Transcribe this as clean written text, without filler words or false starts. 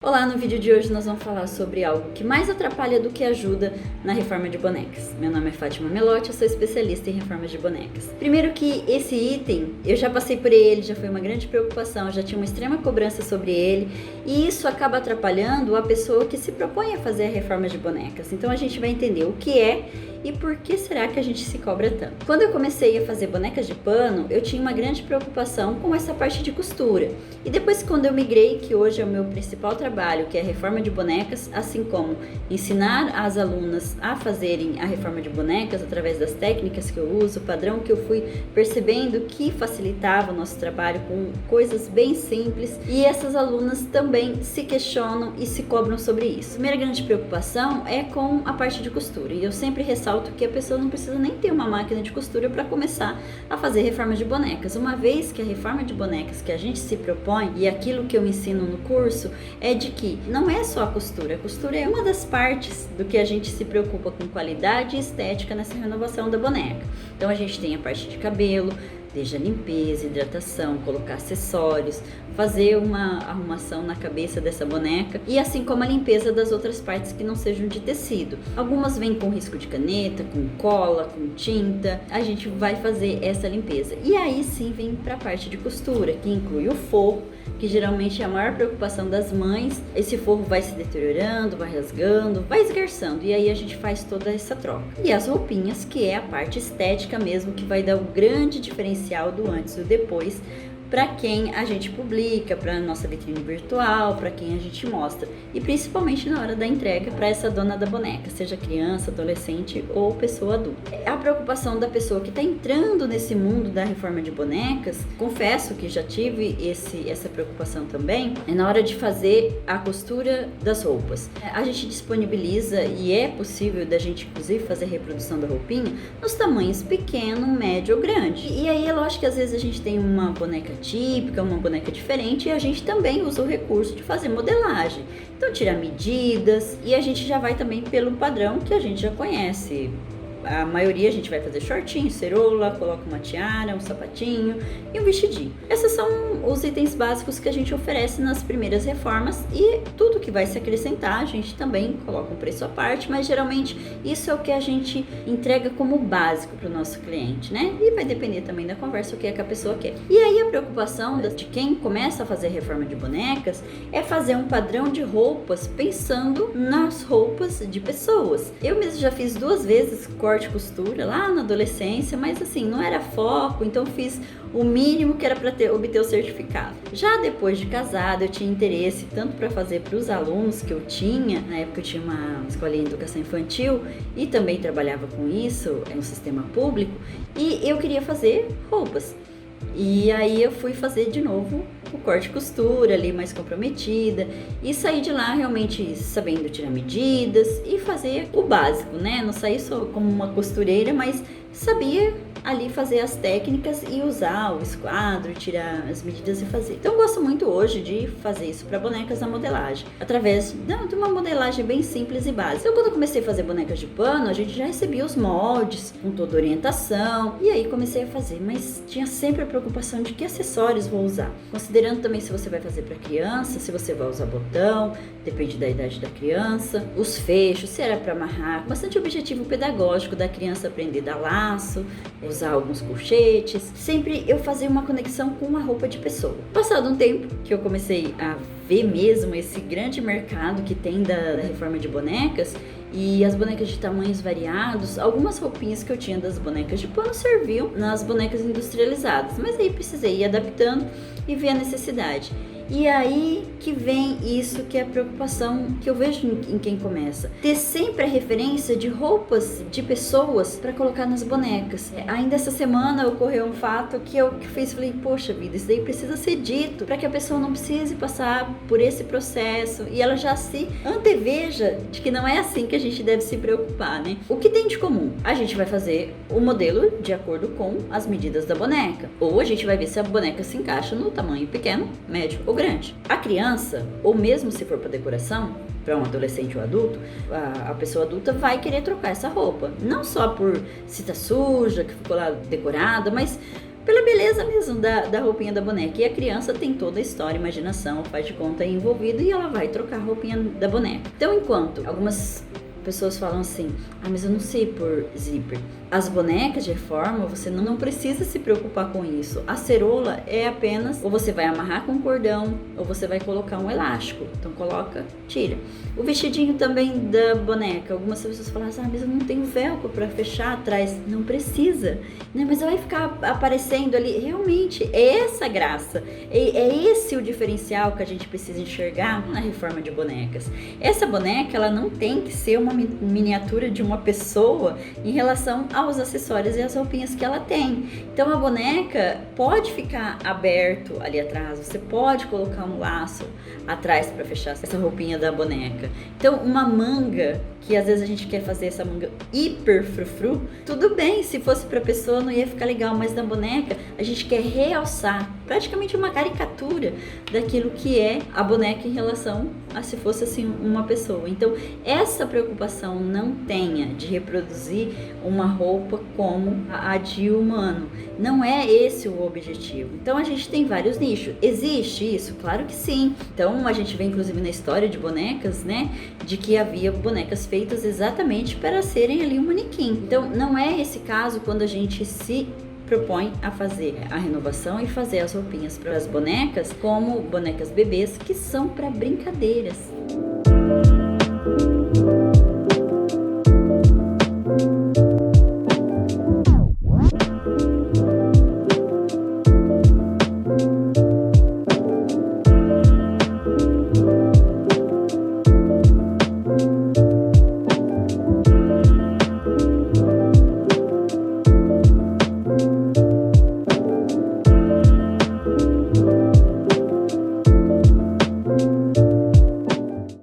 Olá, no vídeo de hoje nós vamos falar sobre algo que mais atrapalha do que ajuda na reforma de bonecas. Meu nome é Fátima Melotti, eu sou especialista em reformas de bonecas. Primeiro que esse item, eu já passei por ele, já foi uma grande preocupação, já tinha uma extrema cobrança sobre ele e isso acaba atrapalhando a pessoa que se propõe a fazer a reforma de bonecas. Então a gente vai entender o que é e por que será que a gente se cobra tanto. Quando eu comecei a fazer bonecas de pano, eu tinha uma grande preocupação com essa parte de costura. E depois quando eu migrei, que hoje é o meu principal trabalho, que é a reforma de bonecas, assim como ensinar as alunas a fazerem a reforma de bonecas através das técnicas que eu uso, padrão que eu fui percebendo que facilitava o nosso trabalho com coisas bem simples, e essas alunas também se questionam e se cobram sobre isso. A primeira grande preocupação é com a parte de costura, e eu sempre ressalto que a pessoa não precisa nem ter uma máquina de costura para começar a fazer reforma de bonecas, uma vez que a reforma de bonecas que a gente se propõe, e aquilo que eu ensino no curso, é de que não é só a costura é uma das partes do que a gente se preocupa com qualidade e estética nessa renovação da boneca. Então a gente tem a parte de cabelo, desde a limpeza, hidratação, colocar acessórios, fazer uma arrumação na cabeça dessa boneca e assim como a limpeza das outras partes que não sejam de tecido. Algumas vêm com risco de caneta, com cola, com tinta, a gente vai fazer essa limpeza. E aí sim vem para a parte de costura, que inclui o forro, que geralmente é a maior preocupação das mães. Esse forro vai se deteriorando, vai rasgando, vai esgarçando, e aí a gente faz toda essa troca. E as roupinhas, que é a parte estética mesmo, que vai dar o grande diferencial do antes e do depois para quem a gente publica, para a nossa vitrine virtual, para quem a gente mostra, e principalmente na hora da entrega para essa dona da boneca, seja criança, adolescente ou pessoa adulta. A preocupação da pessoa que está entrando nesse mundo da reforma de bonecas, confesso que já tive essa preocupação também, é na hora de fazer a costura das roupas. A gente disponibiliza, e é possível da gente inclusive fazer a reprodução da roupinha nos tamanhos pequeno, médio ou grande. E aí é lógico que às vezes a gente tem uma boneca típica, uma boneca diferente, e a gente também usa o recurso de fazer modelagem. Então tirar medidas, e a gente já vai também pelo padrão que a gente já conhece. A maioria a gente vai fazer shortinho, ceroula, coloca uma tiara, um sapatinho e um vestidinho. Esses são os itens básicos que a gente oferece nas primeiras reformas, e tudo que vai se acrescentar a gente também coloca um preço à parte, mas geralmente isso é o que a gente entrega como básico para o nosso cliente, né? E vai depender também da conversa, o que é que a pessoa quer. E aí a preocupação de quem começa a fazer reforma de bonecas é fazer um padrão de roupas pensando nas roupas de pessoas. Eu mesmo já fiz 2 vezes corte e costura lá na adolescência, mas assim, não era foco, então fiz o mínimo que era para obter o certificado. Já depois de casada, eu tinha interesse tanto para fazer para os alunos que eu tinha, na época eu tinha uma escolinha de educação infantil e também trabalhava com isso, é um sistema público, e eu queria fazer roupas. E aí eu fui fazer de novo o corte e costura ali mais comprometida e saí de lá realmente sabendo tirar medidas e fazer o básico, né? Não saí só como uma costureira, mas sabia ali fazer as técnicas e usar o esquadro, tirar as medidas e fazer. Então eu gosto muito hoje de fazer isso para bonecas na modelagem, através de uma modelagem bem simples e básica. Então quando eu comecei a fazer bonecas de pano, a gente já recebia os moldes com toda a orientação, e aí comecei a fazer, mas tinha sempre a preocupação de que acessórios vou usar, considerando também se você vai fazer para criança, se você vai usar botão, depende da idade da criança, os fechos, se era para amarrar, bastante objetivo pedagógico da criança aprender a dar laço, usar alguns colchetes, sempre eu fazia uma conexão com uma roupa de pessoa. Passado um tempo que eu comecei a ver mesmo esse grande mercado que tem da reforma de bonecas, e as bonecas de tamanhos variados, algumas roupinhas que eu tinha das bonecas de pano serviam nas bonecas industrializadas, mas aí precisei ir adaptando e ver a necessidade. E aí que vem isso que é a preocupação que eu vejo em quem começa. Ter sempre a referência de roupas de pessoas para colocar nas bonecas. Ainda essa semana ocorreu um fato que eu falei, poxa vida, isso daí precisa ser dito para que a pessoa não precise passar por esse processo e ela já se anteveja de que não é assim que a gente deve se preocupar, né? O que tem de comum? A gente vai fazer o modelo de acordo com as medidas da boneca, ou a gente vai ver se a boneca se encaixa no tamanho pequeno, médio ou grande. A criança, ou mesmo se for para decoração, para um adolescente ou adulto, a pessoa adulta vai querer trocar essa roupa. Não só por se tá suja, que ficou lá decorada, mas pela beleza mesmo da roupinha da boneca. E a criança tem toda a história, imaginação, faz de conta envolvido e ela vai trocar a roupinha da boneca. Então, enquanto algumas pessoas falam assim, mas eu não sei por zíper. As bonecas de reforma, você não precisa se preocupar com isso. A ceroula é apenas, ou você vai amarrar com cordão, ou você vai colocar um elástico. Então coloca, tira. O vestidinho também da boneca. Algumas pessoas falam assim, mas eu não tenho velcro para fechar atrás. Não precisa, né? Mas vai ficar aparecendo ali. Realmente, é essa a graça. É esse o diferencial que a gente precisa enxergar na reforma de bonecas. Essa boneca, ela não tem que ser uma miniatura de uma pessoa em relação aos acessórios e as roupinhas que ela tem. Então a boneca pode ficar aberto ali atrás, você pode colocar um laço atrás para fechar essa roupinha da boneca. Então uma manga, que às vezes a gente quer fazer essa manga hiper frufru, tudo bem, se fosse para pessoa não ia ficar legal, mas na boneca a gente quer realçar, praticamente uma caricatura daquilo que é a boneca em relação a se fosse assim uma pessoa. Então essa preocupação não tenha de reproduzir uma roupa como a de humano. Não é esse o objetivo. Então a gente tem vários nichos. Existe isso? Claro que sim. Então a gente vê inclusive na história de bonecas, né, de que havia bonecas feitas exatamente para serem ali um manequim. Então não é esse caso quando a gente se propõe a fazer a renovação e fazer as roupinhas para as bonecas como bonecas bebês, que são para brincadeiras.